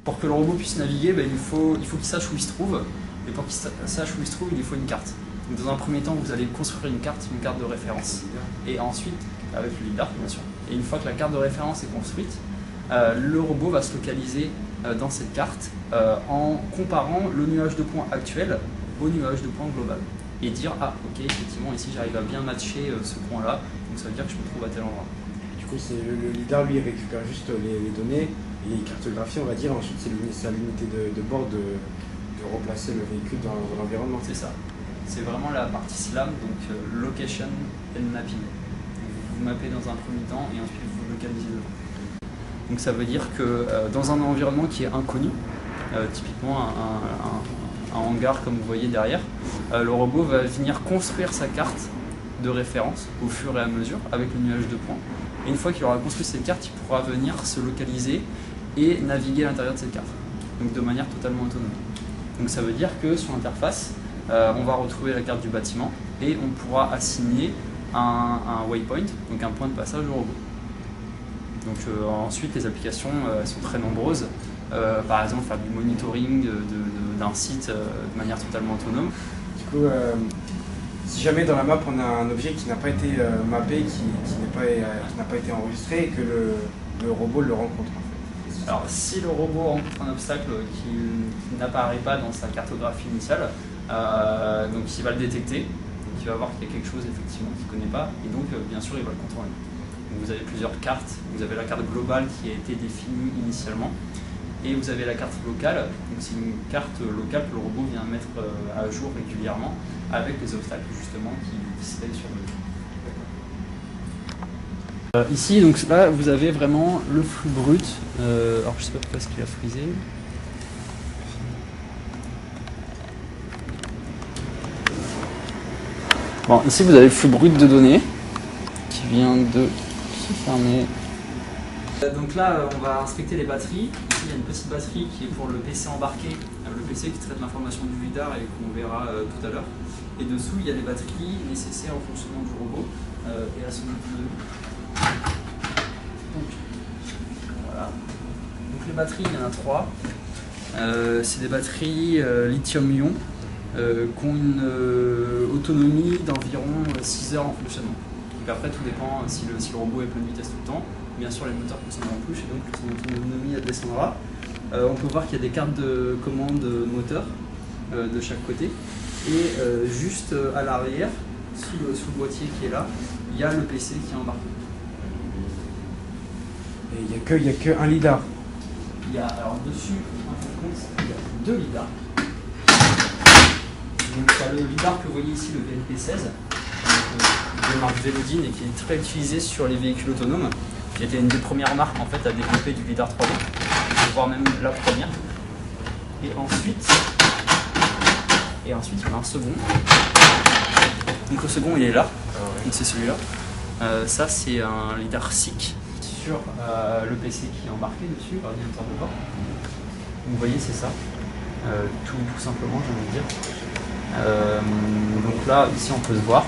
Pour que le robot puisse naviguer, il faut qu'il sache où il se trouve. Et pour qu'il sache où il se trouve, il lui faut une carte. Donc dans un premier temps, vous allez construire une carte de référence. Et ensuite, avec le lidar bien sûr. Et une fois que la carte de référence est construite, le robot va se localiser dans cette carte en comparant le nuage de points actuel au nuage de points global. Et dire, ah ok, effectivement, ici j'arrive à bien matcher ce point-là, donc ça veut dire que je me trouve à tel endroit. Du coup, le lidar, lui, récupère juste les données et les cartographies, on va dire. Ensuite, c'est à l'unité de bord de replacer le véhicule dans l'environnement. C'est ça. C'est vraiment la partie SLAM, donc Location and Mapping. Vous mappez dans un premier temps et ensuite vous localisez dedans. Donc ça veut dire que dans un environnement qui est inconnu, typiquement un hangar comme vous voyez derrière, le robot va venir construire sa carte de référence au fur et à mesure avec le nuage de points. Et une fois qu'il aura construit cette carte, il pourra venir se localiser et naviguer à l'intérieur de cette carte, donc de manière totalement autonome. Donc ça veut dire que sur l'interface, on va retrouver la carte du bâtiment et on pourra assigner un waypoint, donc un point de passage au robot. Donc ensuite, les applications sont très nombreuses. Par exemple, faire du monitoring d'un site de manière totalement autonome. Du coup, si jamais dans la map on a un objet qui n'a pas été mappé, qui n'a pas été enregistré et que le robot le rencontre en fait. Alors si le robot rencontre un obstacle qui n'apparaît pas dans sa cartographie initiale, donc il va le détecter, donc il va voir qu'il y a quelque chose effectivement qu'il ne connaît pas, et donc bien sûr il va le contourner. Donc, vous avez plusieurs cartes, vous avez la carte globale qui a été définie initialement, et vous avez la carte locale, donc c'est une carte locale que le robot vient mettre à jour régulièrement avec les obstacles justement qui se fait sur le ici, donc là vous avez vraiment le flux brut, alors je sais pas pourquoi est-ce qu'il a frisé. Bon, ici vous avez le flux brut de données qui vient de se fermer. Donc là, on va inspecter les batteries. Ici, il y a une petite batterie qui est pour le PC embarqué, le PC qui traite l'information du lidar et qu'on verra tout à l'heure. Et dessous, il y a les batteries nécessaires au fonctionnement du robot et à son autonomie. Donc, voilà. Donc les batteries, il y en a 3. C'est des batteries lithium-ion qui ont une autonomie d'environ 6 heures en fonctionnement. Donc après, tout dépend si le robot est plein de vitesse tout le temps. Bien sûr, les moteurs consomment plus et donc son autonomie elle descendra. On peut voir qu'il y a des cartes de commande moteur de chaque côté. Et juste à l'arrière, sous le boîtier qui est là, il y a le PC qui est embarqué. Et il n'y a que un lidar. Alors dessus, en fin de compte, il y a 2 lidars. Donc il y a le lidar que vous voyez ici, le VLP16, de marque Velodine et qui est très utilisé sur les véhicules autonomes, qui était une des premières marques en fait à développer du lidar 3D, voire même la première. Et ensuite il y en a un second. Donc le second il est là, donc c'est celui-là. Ça c'est un lidar SICK sur le PC qui est embarqué dessus, l'ordinateur de bord. Vous voyez c'est ça, tout simplement j'ai envie de dire. Donc là ici on peut se voir.